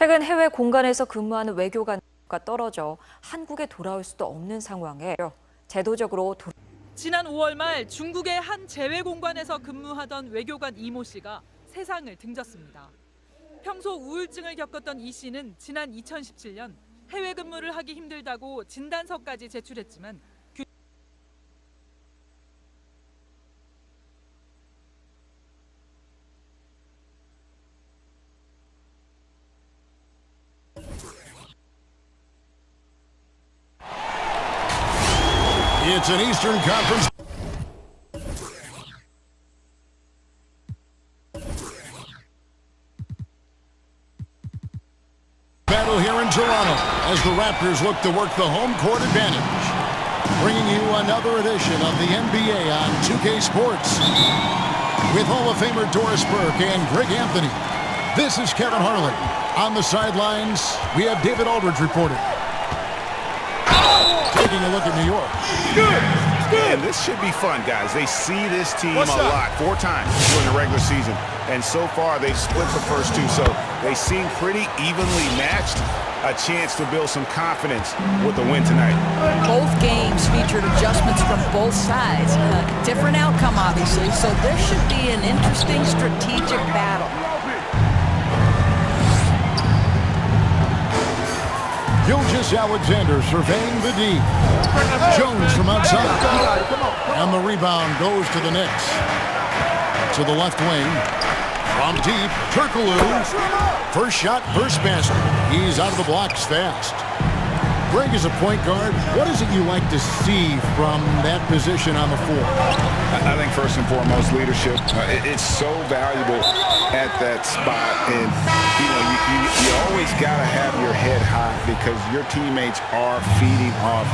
최근 해외 공간에서 근무하는 외교관과 떨어져 한국에 돌아올 수도 없는 상황에 제도적으로 지난 5월 말 중국의 한 재외공관에서 근무하던 외교관 이모 씨가 세상을 등졌습니다. 평소 우울증을 겪었던 이 씨는 지난 2017년 해외 근무를 하기 힘들다고 진단서까지 제출했지만 It's an Eastern Conference. Battle here in Toronto as the Raptors look to work the home court advantage. Bringing you another edition of the NBA on 2K Sports. With Hall of Famer Doris Burke and Greg Anthony. This is Kevin Harlan. On the sidelines, we have David Aldridge reporting. Taking a look at New York. And this should be fun, guys. They see this team a lot, 4 times during the regular season. And so far, they split the first 2, so they seem pretty evenly matched. A chance to build some confidence with the win tonight. Both games featured adjustments from both sides. Different outcome, obviously, so this should be an interesting strategic battle. Gilgeous-Alexander surveying the D. Jones from outside. And the rebound goes to the Knicks. To the left wing. From deep, Turkoglu. First shot, first basket. He's out of the blocks fast. Greg, as a point guard, what is it you like to see from that position on the floor? I think first and foremost, leadership. It's so valuable at that spot. And, you always got to have your head high because your teammates are feeding off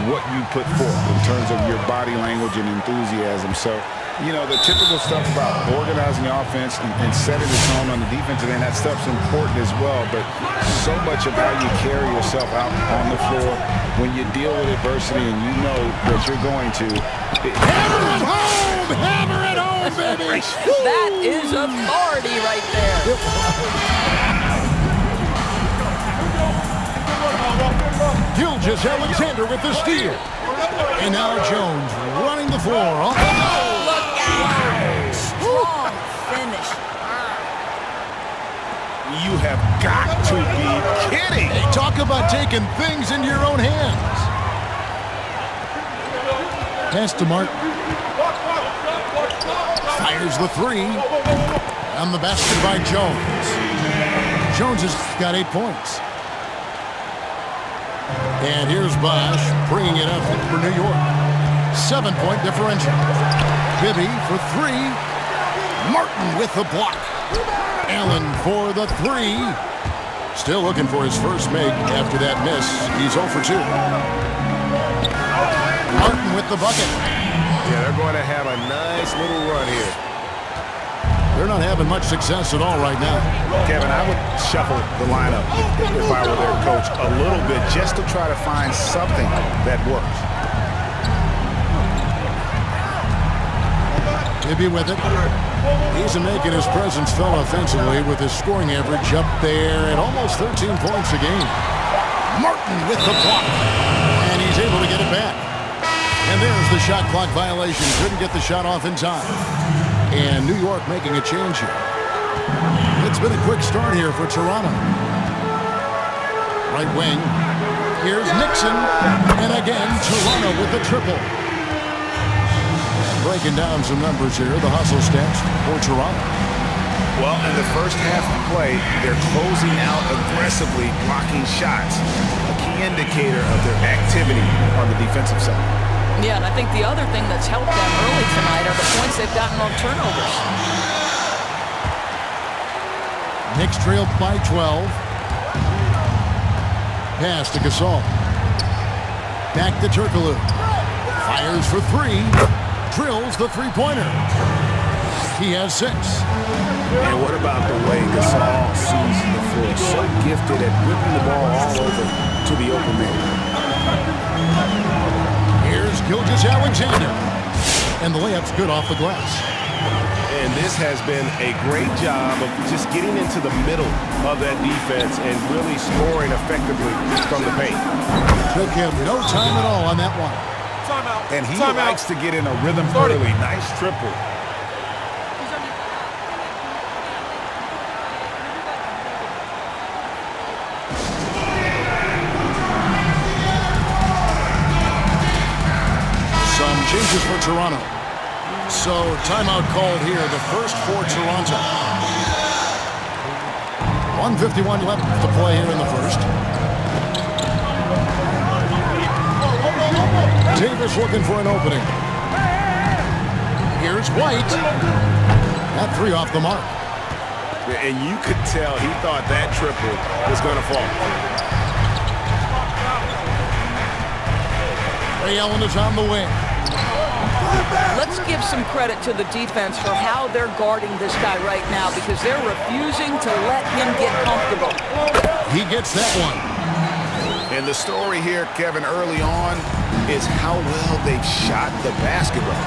what you put forth in terms of your body language and enthusiasm. So, the typical stuff about organizing the offense and setting the tone on the defensive end, that stuff's important as well. But so much of how you carry yourself out on the floor when you deal with adversity and you know that you're going to. Hammer it home! Hammer it home, baby! That is authority right there. Gilgeous-Alexander with the steal. And now Jones running the floor. Off the goal. Strong finish. You have got to be kidding. Hey, talk about taking things into your own hands. Pass to Martin. Fires the 3. On the basket by Jones. Jones has got 8 points. And here's Bosch bringing it up for New York. 7-point differential. Bibby for 3. Martin with the block. Allen for the 3. Still looking for his first make after that miss. He's 0 for 2. Martin with the bucket. Yeah, they're going to have a nice little run here. They're not having much success at all right now. Kevin, I would shuffle the lineup if I were their coach a little bit just to try to find something that works. Bibby with it. He's making his presence felt offensively with his scoring average up there at almost 13 points a game. Martin with the block. And he's able to get it back. And there's the shot clock violation. Couldn't get the shot off in time. And New York making a change here. It's been a quick start here for Toronto. Right wing. Here's Nixon. And again, Toronto with the triple. Breaking down some numbers here, the hustle stats for Toronto. Well, in the first half of play, they're closing out aggressively, blocking shots. A key indicator of their activity on the defensive side. Yeah, and I think the other thing that's helped them early tonight are the points they've gotten on turnovers. Knicks trailed by 12. Pass to Gasol. Back to Turkoglu. Fires for 3. Drills the 3-pointer. He has 6. And what about the way Gasol sees the floor? So gifted at whipping the ball all over to the open man. Here's Gilgeous-Alexander. And the layup's good off the glass. And this has been a great job of just getting into the middle of that defense and really scoring effectively from the paint. Took him no time at all on that one. And he likes to get in a rhythm early. Nice triple. Some changes for Toronto. So timeout called here, the first for Toronto. 1:51 left to play here in the first. Davis looking for an opening. Here's White. That three off the mark. And you could tell he thought that triple was going to fall. Ray Allen is on the wing. Let's give some credit to the defense for how they're guarding this guy right now because they're refusing to let him get comfortable. He gets that one. And the story here, Kevin, early on is how well they've shot the basketball.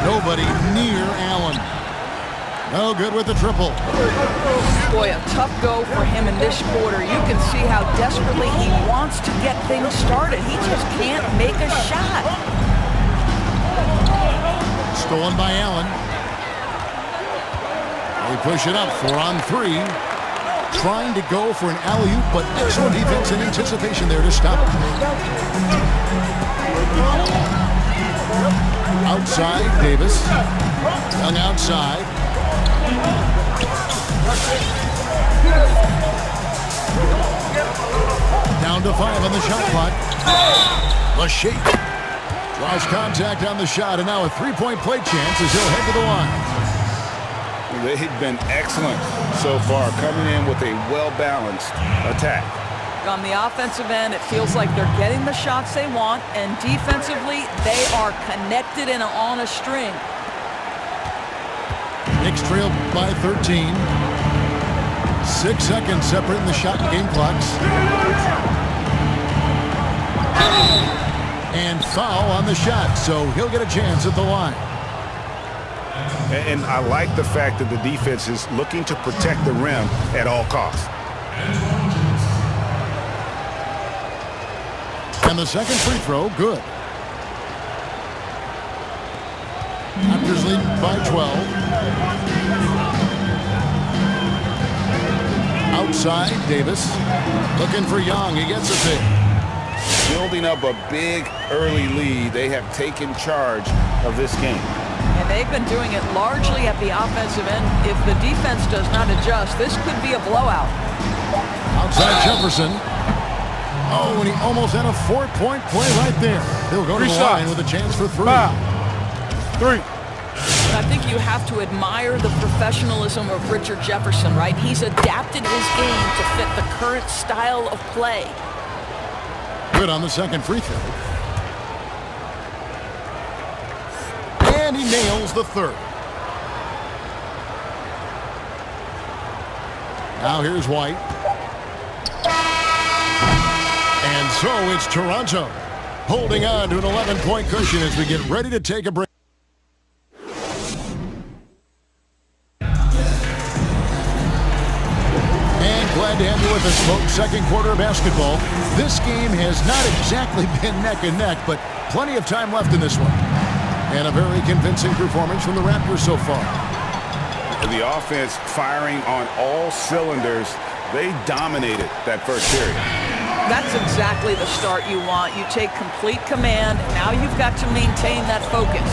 Nobody near Allen. No good with the triple. Boy, a tough go for him in this quarter. You can see how desperately he wants to get things started. He just can't make a shot. Stolen by Allen. They push it up, 4 on 3. Trying to go for an alley-oop, but excellent defense and anticipation there to stop it. Outside, Davis. Young outside. Down to 5 on the shot clock. The shake. Draws contact on the shot, and now a three-point play chance as he'll head to the line. They've been excellent so far, coming in with a well-balanced attack. On the offensive end, it feels like they're getting the shots they want, and defensively, they are connected and on a string. Knicks trail by 13. 6 seconds separating the shot and game clocks. And foul on the shot, so he'll get a chance at the line. And I like the fact that the defense is looking to protect the rim at all costs. And the second free throw, good. Raptors lead by 12. Outside, Davis. Looking for Young. He gets a pick. Building up a big early lead, they have taken charge of this game. And they've been doing it largely at the offensive end. If the defense does not adjust, this could be a blowout. Outside Jefferson. Oh, and he almost had a 4-point play right there. He'll go to the line with a chance for 3. 3. I think you have to admire the professionalism of Richard Jefferson, right? He's adapted his game to fit the current style of play. Good on the second free throw. And he nails the third. Now here's White. And so it's Toronto holding on to an 11-point cushion as we get ready to take a break. Glad to have you with us, folks. Second quarter of basketball. This game has not exactly been neck and neck, but plenty of time left in this one. And a very convincing performance from the Raptors so far. The offense firing on all cylinders. They dominated that first period. That's exactly the start you want. You take complete command. Now you've got to maintain that focus.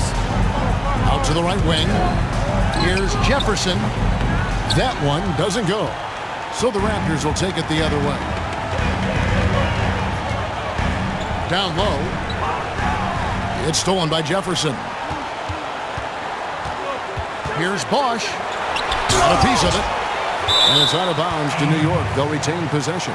Out to the right wing. Here's Jefferson. That one doesn't go. So the Raptors will take it the other way. Down low. It's stolen by Jefferson. Here's Bosch. Got a piece of it. And it's out of bounds to New York. They'll retain possession.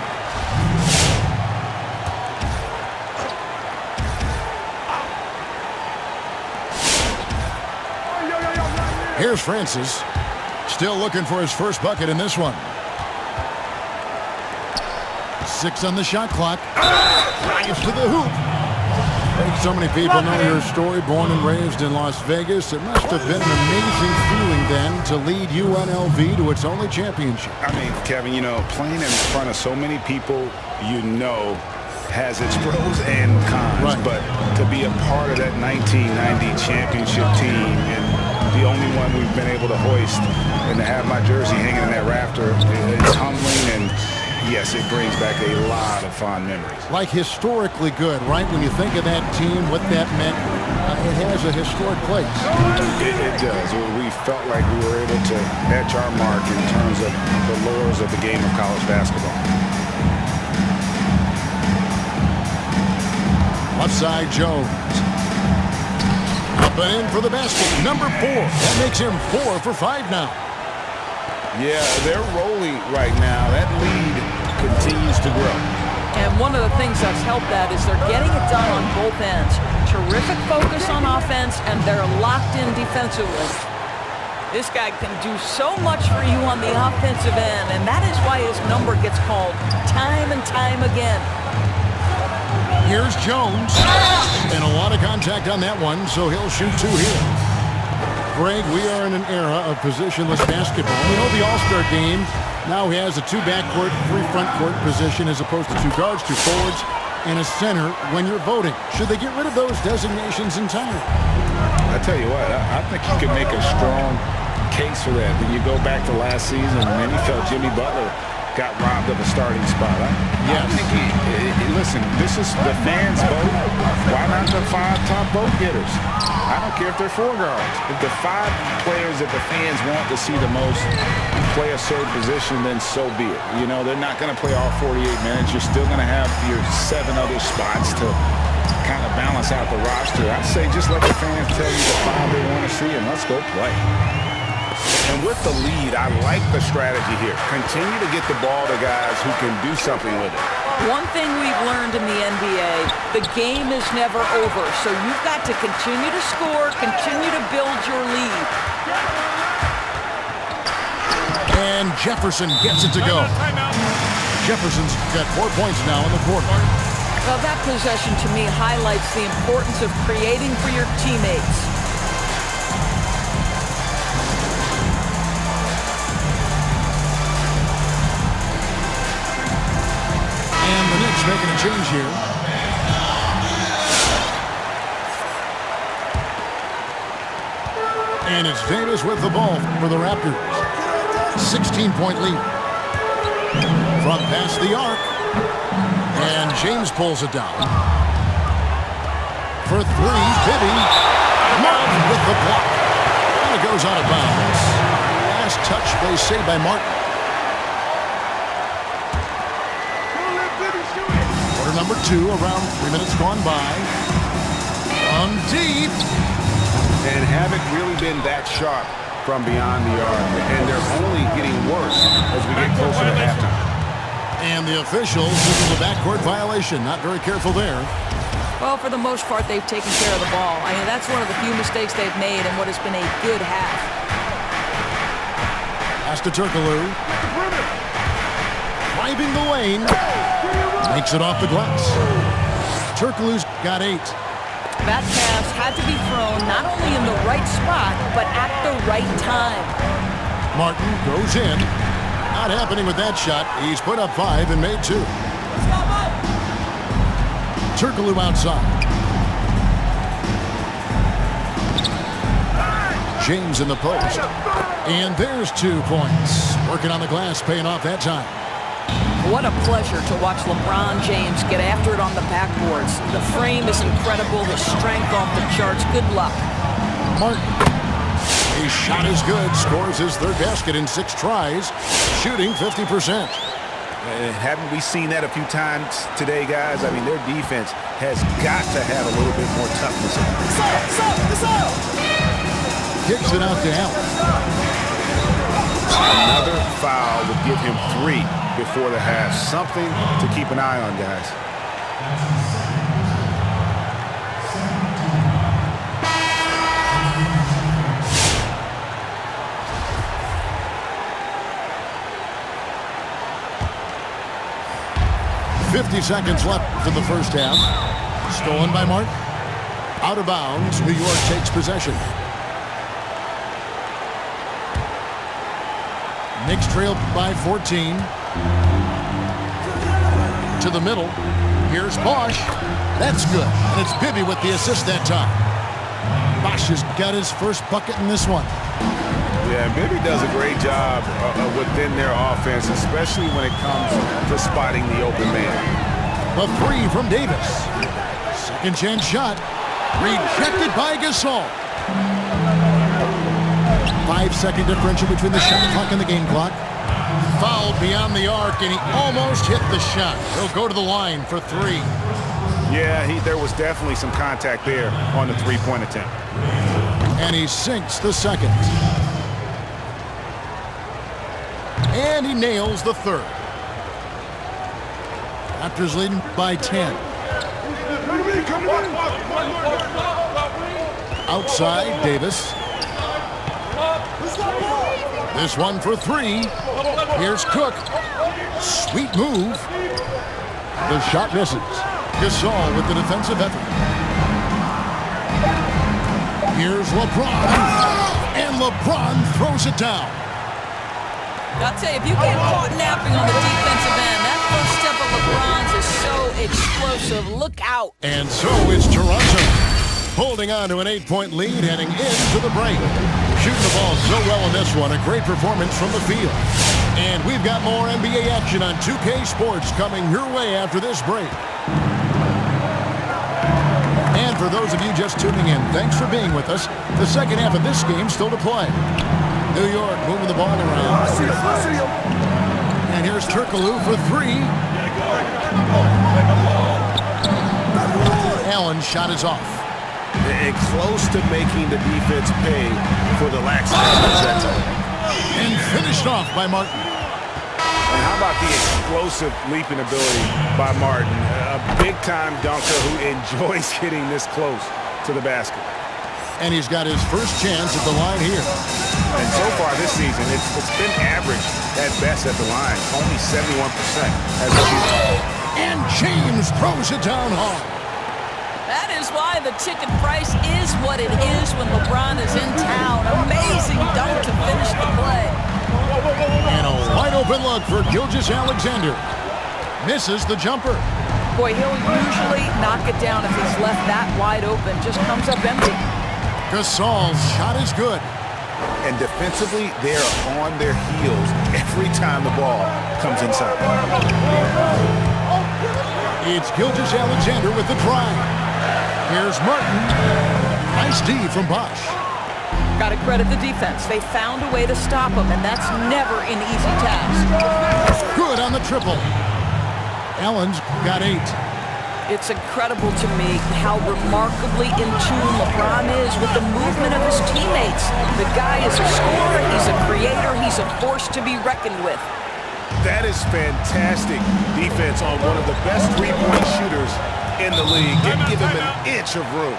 Here's Francis. Still looking for his first bucket in this one. 6 on the shot clock. Drives to the hoop. So many people know your story. Born and raised in Las Vegas, it must have been an amazing feeling then to lead UNLV to its only championship. I mean, Kevin, you know, playing in front of so many people, you know, has its pros and cons. Right. But to be a part of that 1990 championship team and the only one we've been able to hoist and to have my jersey hanging in that rafter, it's humbling, and yes, it brings back a lot of fond memories. Like historically good, right? When you think of that team, what that meant, it has a historic place. It does. We felt like we were able to etch our mark in terms of the lures of the game of college basketball. Left side, Jones. Up and in for the basket. Number 4. That makes him 4 for 5 now. Yeah, they're rolling right now. That lead continues to grow. And one of the things that's helped that is they're getting it done on both ends. Terrific focus on offense, and they're locked in defensively. This guy can do so much for you on the offensive end, and that is why his number gets called time and time again. Here's Jones. And a lot of contact on that one, so he'll shoot 2 here. Greg, we are in an era of positionless basketball. We know the All-Star game now has a 2 backcourt, 3 front court position as opposed to 2 guards, 2 forwards, and a center when you're voting. Should they get rid of those designations entirely? I tell you what, I think you can make a strong case for that. When you go back to last season, and then he felt Jimmy Butler got robbed of a starting spot. I think listen, this is the fans' vote. Why not the 5 top vote getters? I don't care if they're 4 guards. If the 5 players that the fans want to see the most play a certain position, then so be it. You know, they're not going to play all 48 minutes. You're still going to have your 7 other spots to kind of balance out the roster. I'd say just let the fans tell you the 5 they want to see, and let's go play. And with the lead, I like the strategy here. Continue to get the ball to guys who can do something with it. One thing we've learned in the NBA, the game is never over. So you've got to continue to score, continue to build your lead. And Jefferson gets it to go. Jefferson's got 4 points now in the quarter. Well, that possession to me highlights the importance of creating for your teammates. And the Knicks making a change here. And it's Davis with the ball for the Raptors. 16-point lead. From past the arc. And James pulls it down. For 3, Bibby. Martin with the block. And it goes out of bounds. Last touch, they say, by Martin. Quarter number 2, around 3 minutes gone by. From deep. And haven't really been that sharp from beyond the arc. And they're only getting worse as we get closer to halftime. And the officials, this is a backcourt violation. Not very careful there. Well, for the most part, they've taken care of the ball. I mean, that's one of the few mistakes they've made in what has been a good half. Pass to Turkoglu. Driving the lane. Makes it off the glass. Turkoglu's got 8. That pass had to be thrown not only in the right spot, but at the right time. Martin goes in. Not happening with that shot. He's put up 5 and made 2. Turkoglu outside. James in the post. And there's 2 points. Working on the glass, paying off that time. What a pleasure to watch LeBron James get after it on the backboards. The frame is incredible. The strength off the charts. Good luck. Martin. His shot is good. Scores his 3rd basket in 6 tries. Shooting 50%. Haven't we seen that a few times today, guys? I mean, their defense has got to have a little bit more toughness. Kicks it out to Allen. Another foul would give him 3 before the half. Something to keep an eye on, guys. .50 seconds left in the first half. Stolen by Martin. Out of bounds. New York takes possession. Knicks trail by 14. To the middle. Here's Bosch. That's good. And it's Bibby with the assist that time. Bosch has got his first bucket in this one. Yeah, Bibby does a great job within their offense, especially when it comes to spotting the open man. The three from Davis. Second chance shot. Rejected by Gasol. 5-second differential between the shot clock and the game clock. Fouled beyond the arc, and he almost hit the shot. He'll go to the line for three. Yeah, there was definitely some contact there on the three-point attempt. And he sinks the second. And he nails the third. Raptors leading by 10. Outside, Davis. This one for three. Here's Cook. Sweet move. The shot misses. Gasol with the defensive effort. Here's LeBron. And LeBron throws it down. I'll tell you, if you get caught napping on the defensive end, that first step of LeBron's is so explosive. Look out. And so is Toronto, holding on to an 8-point lead heading into the break. Shooting the ball so well in this one. A great performance from the field. And we've got more NBA action on 2K Sports coming your way after this break. And for those of you just tuning in, thanks for being with us. The second half of this game still to play. New York moving the ball around. And here's Turkoglu for three. Allen's shot is off. And close to making the defense pay for the laxity that time. And finished off by Martin. And how about the explosive leaping ability by Martin? A big-time dunker who enjoys getting this close to the basket. And he's got his first chance at the line here. And so far this season, it's been average at best at the line. Only 71% as a shooter. And James throws it down hard. That is why the ticket price is what it is when LeBron is in town. Amazing dunk to finish the play. And a wide open look for Gilgeous-Alexander. Misses the jumper. Boy, he'll usually knock it down if he's left that wide open. Just comes up empty. Gasol's shot is good. And defensively, they're on their heels every time the ball comes inside. It's Gilgeous-Alexander with the drive. Here's Martin. Nice D from Bosch. Got to credit the defense. They found a way to stop him, and that's never an easy task. Good on the triple. Allen's got 8. It's incredible to me how remarkably in tune LeBron is with the movement of his teammates. The guy is a scorer, he's a creator, he's a force to be reckoned with. That is fantastic defense on one of the best three-point shooters in the league. Give him an inch of room.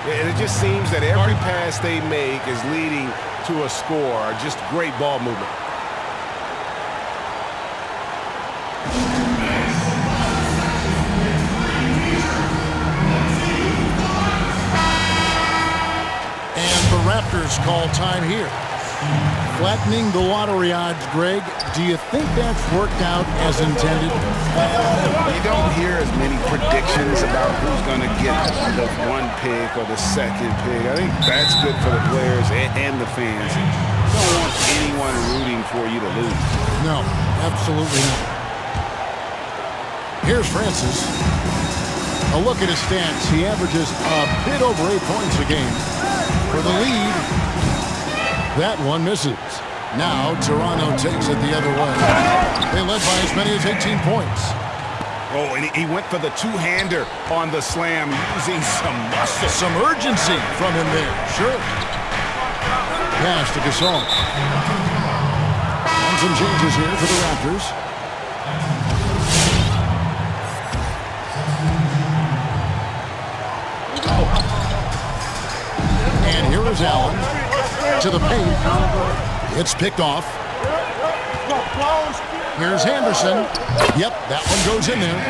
And it just seems that every pass they make is leading to a score. Just great ball movement. And the Raptors call time here. Flattening the lottery odds, Greg. Do you think that's worked out as intended? You don't hear as many predictions about who's going to get the one pick or the second pick. I think that's good for the players and the fans. You don't want anyone rooting for you to lose. No, absolutely not. Here's Francis. A look at his stats. He averages a bit over 8 points a game. For the lead, that one misses. Now Toronto takes it the other way. They led by as many as 18 points. Oh, and he went for the two-hander on the slam, using some muscle. Some urgency from him there. Sure. Pass to Gasol. And some changes here for the Raptors. And here is Allen to the paint. It's picked off. Here's Anderson. Yep, that one goes in there.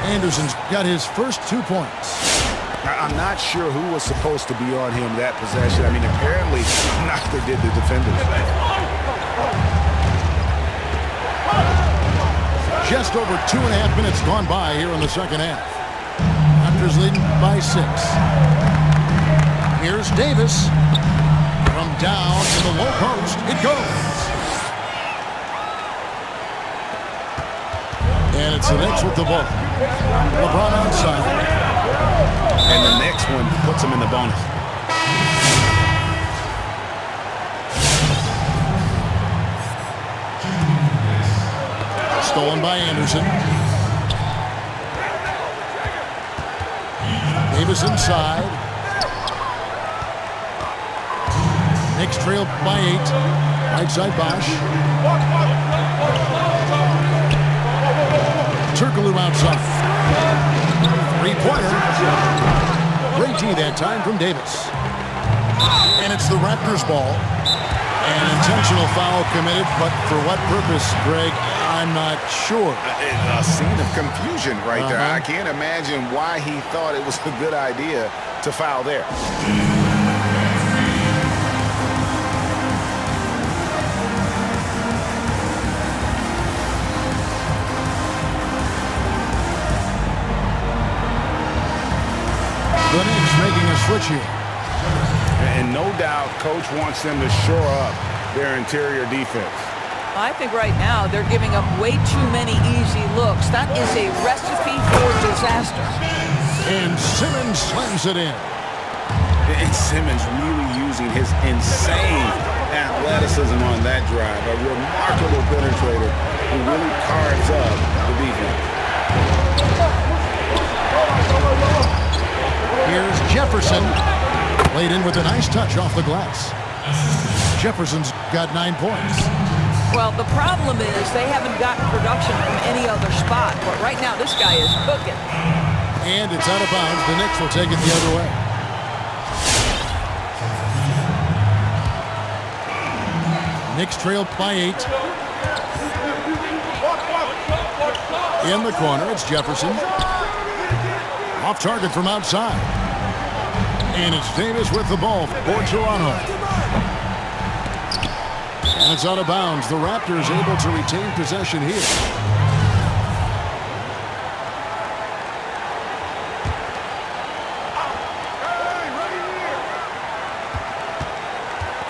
Anderson's got his first 2 points. I'm not sure who was supposed to be on him that possession. I mean, apparently neither did the defenders. Just over 2.5 minutes gone by here in the second half. Raptors leading by 6. Here's Davis. From down in the low post, it goes. And it's the Knicks with the ball. LeBron outside. And the next one puts him in the bonus. Stolen by Anderson. Davis inside. Knicks trail by 8. Right side Bosch. Turkoglu outside. Three-pointer. Great D that time from Davis. And it's the Raptors ball. An intentional foul committed, but for what purpose, Greg, I'm not sure. A scene of confusion right there. I can't imagine why he thought it was a good idea to foul there. The Knicks making a switch here. And no doubt, Coach wants them to shore up their interior defense. I think right now they're giving up way too many easy looks. That is a recipe for disaster. And Simmons slams it in. And Simmons really using his insane athleticism on that drive. A remarkable penetrator who really carves up the defense. Here's Jefferson. Laid in with a nice touch off the glass. Jefferson's got 9 points. Well, the problem is they haven't gotten production from any other spot. But right now, this guy is cooking. And it's out of bounds. The Knicks will take it the other way. Knicks trail by 8. In the corner, it's Jefferson. Off target from outside. And it's Davis with the ball for Toronto. And it's out of bounds. The Raptors able to retain possession here.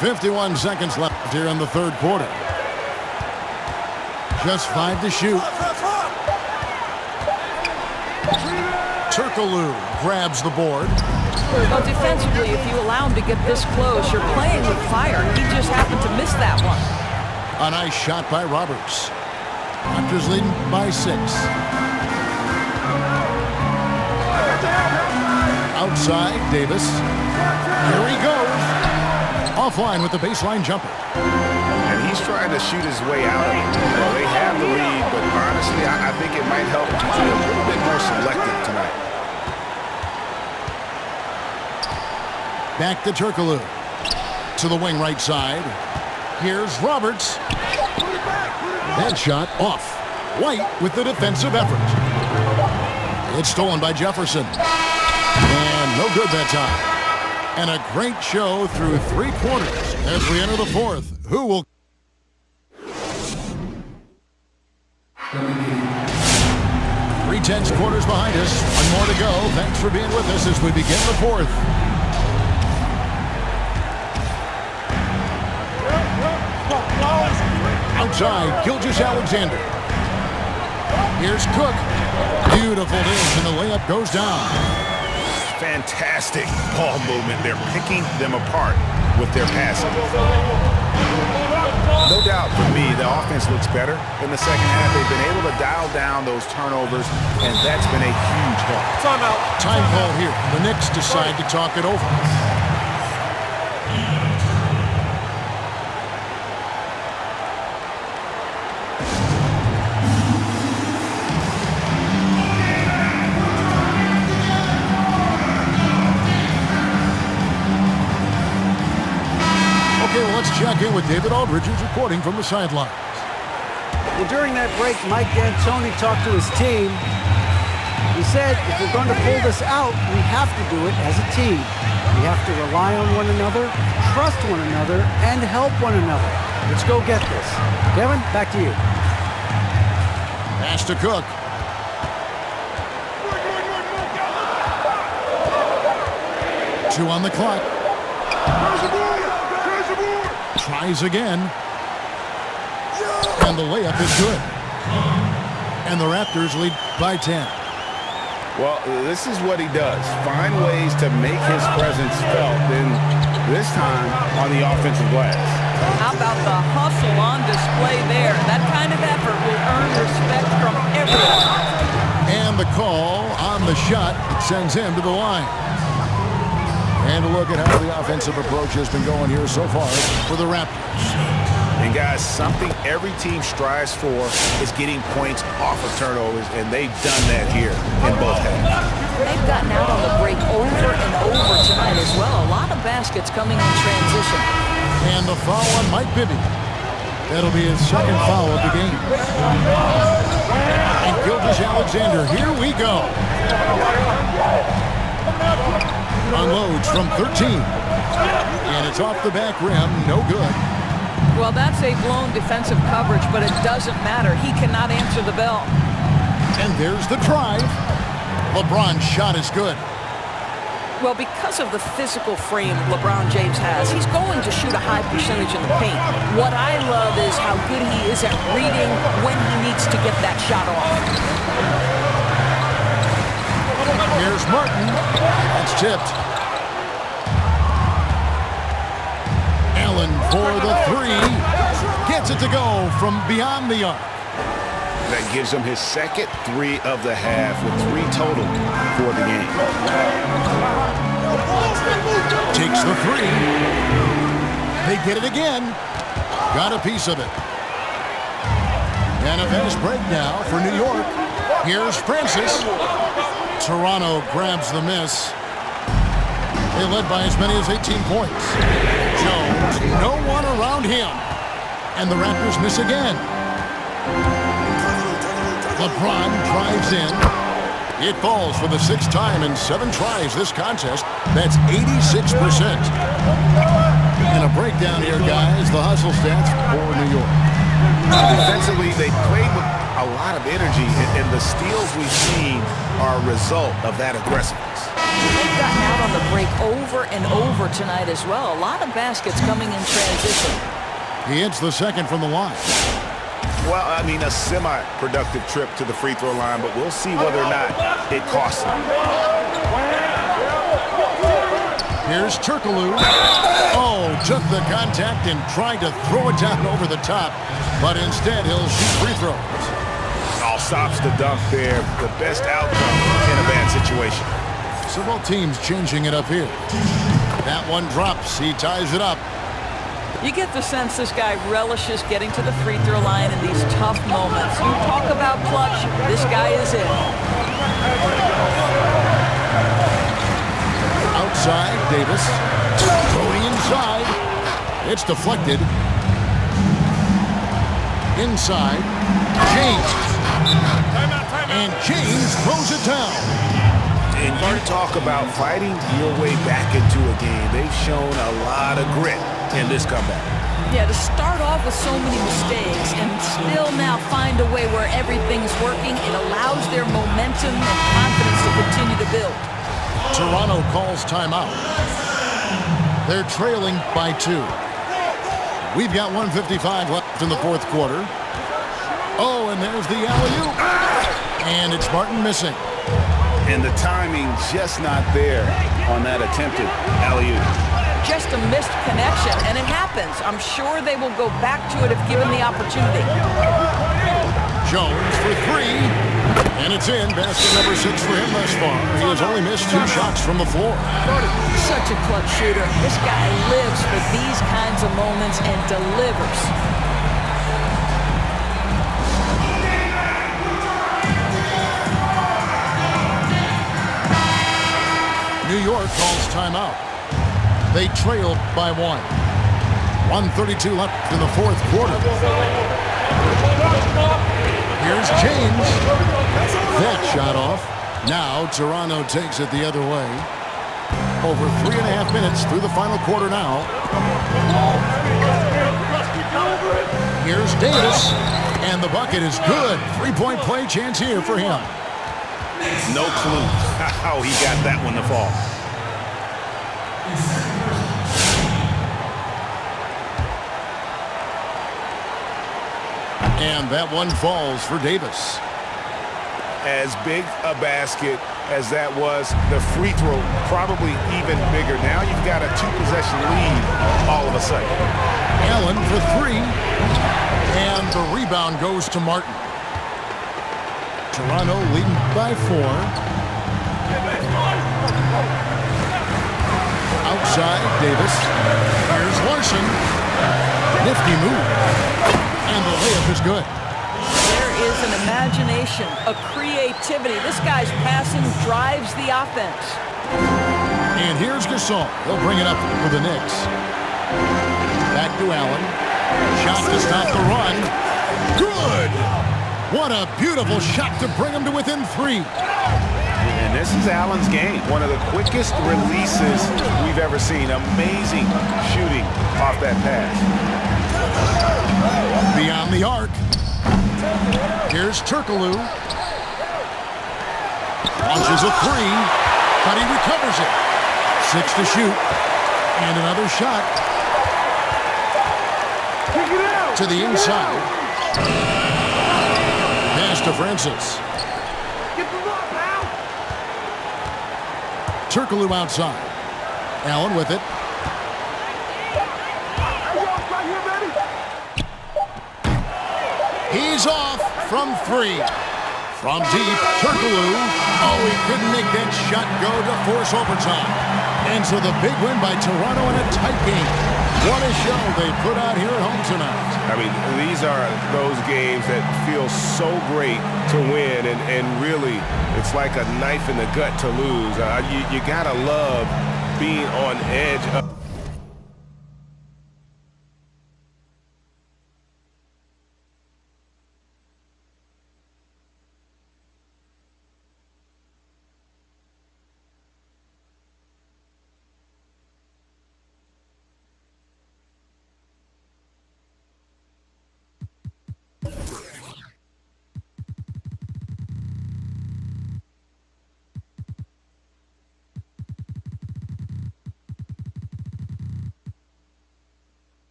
.51 seconds left here in the third quarter. Just 5 to shoot. Turkoglu grabs the board. Well, defensively, if you allow him to get this close, you're playing with fire. He just happened to miss that one. A nice shot by Roberts. Raptors leading by 6. Outside, Davis. Here he goes. Offline with the baseline jumper. And he's trying to shoot his way out of it. They have the lead, but honestly, I think it might help to be a little bit more selective tonight. Back to Turkoglu. To the wing right side. Here's Roberts. That shot off. White with the defensive effort. It's stolen by Jefferson. And no good that time. And a great show through 3 quarters as we enter the fourth. Who will... 3/10 quarters behind us. 1 more to go. Thanks for being with us as we begin the fourth. Outside, Gilgeous-Alexander. Here's Cook. Beautiful dish, and the layup goes down. Fantastic ball movement. They're picking them apart with their passing. No doubt for me, the offense looks better in the second half. They've been able to dial down those turnovers, and that's been a huge help. Timeout. Time call here. The Knicks decide to talk it over. Okay, well, let's check in with David Aldridge, who's reporting from the sidelines. Well, during that break, Mike D'Antoni talked to his team. He said, if we're going to pull this out, we have to do it as a team. We have to rely on one another, trust one another, and help one another. Let's go get this. Kevin, back to you. Pass to Cook. Two on the clock. Tries again. And the layup is good. And the Raptors lead by 10. Well, this is what he does. Find ways to make his presence felt, and this time on the offensive glass. How about the hustle on display there? That kind of effort will earn respect from everyone. And the call on the shot sends him to the line. And a look at how the offensive approach has been going here so far for the Raptors. And guys, something every team strives for is getting points off of turnovers, and they've done that here in both halves. They've gotten out on the break over and over tonight as well. A lot of baskets coming in transition. And the foul on Mike Bibby. That'll be his second foul of the game. And Gilgeous-Alexander, here we go. Unloads from 13. And it's off the back rim, no good. Well, that's a blown defensive coverage, but it doesn't matter. He cannot answer the bell. And there's the drive. LeBron's shot is good. Well, because of the physical frame LeBron James has, he's going to shoot a high percentage in the paint. What I love is how good he is at reading when he needs to get that shot off. Here's Martin. That's tipped. Allen for the three. Gets it to go from beyond the arc. That gives him his second three of the half with 3 total for the game. Takes the three. They get it again. Got a piece of it. And a fast break now for New York. Here's Francis. Toronto grabs the miss. They led by as many as 18 points. Jones, no one around him. And the Raptors miss again. LeBron drives in. It falls for the 6th time in 7 tries this contest. That's 86%. And a breakdown here, guys. The hustle stats for New York. Defensively, they played with a lot of energy, and the steals we've seen are a result of that aggressiveness. They've gotten out on the break over and over tonight as well. A lot of baskets coming in transition. He hits the second from the line. Well, I mean, a semi-productive trip to the free throw line, but we'll see whether or not it costs him. Here's Turkoglu. Oh, took the contact and tried to throw it down over the top, but instead he'll shoot free throws. All stops the dunk there. The best outcome in a bad situation. So both teams changing it up here. That one drops. He ties it up. You get the sense this guy relishes getting to the free throw line in these tough moments. You talk about clutch, this guy is it. Outside, Davis. Going inside. It's deflected. Inside. James. And James throws it down. And you talk about fighting your way back into a game. They've shown a lot of grit in this comeback. Yeah, to start off with so many mistakes and still now find a way where everything's working, it allows their momentum and confidence to continue to build. Toronto calls timeout. They're trailing by 2. We've got 1:55 left in the 4th quarter. Oh, and there's the alley-oop. And it's Martin missing. And the timing just not there on that attempted alley-oop. Just a missed connection, and it happens. I'm sure they will go back to it if given the opportunity. Jones for 3. And it's in. Basket number 6 for him thus far. He has only missed 2 shots from the floor. Such a clutch shooter. This guy lives for these kinds of moments and delivers. New York calls timeout. They trailed by 1. 1:32 left in the 4th quarter. Here's James. That shot off. Now Toronto takes it the other way. Over 3.5 minutes through the final quarter now. Here's Davis, and the bucket is good. Three-point play chance here for him. No clue how he got that one to fall. And that one falls for Davis. As big a basket as that was, the free throw probably even bigger. Now you've got a two-possession lead all of a sudden. Allen for three, and the rebound goes to Martin. Toronto leading by 4. Outside, Davis. Here's Larson. Nifty move. And the layup is good. There is an imagination, a creativity. This guy's passing drives the offense. And here's Gasol. He'll bring it up for the Knicks. Back to Allen. Shot to stop the run. Good! What a beautiful shot to bring him to within 3. And this is Allen's game. One of the quickest releases we've ever seen. Amazing shooting off that pass. Beyond the arc. Here's Turkoglu. Launches a 3, but he recovers it. 6 to shoot. And another shot. To the inside. Pass to Francis. Turkoglu outside. Allen with it. He's off from 3. From deep, Turkoglu. Oh, he couldn't make that shot go to force overtime. And so the big win by Toronto in a tight game. What a show they put out here at home tonight. I mean, these are those games that feel so great to win, and really, it's like a knife in the gut to lose. You gotta love being on edge of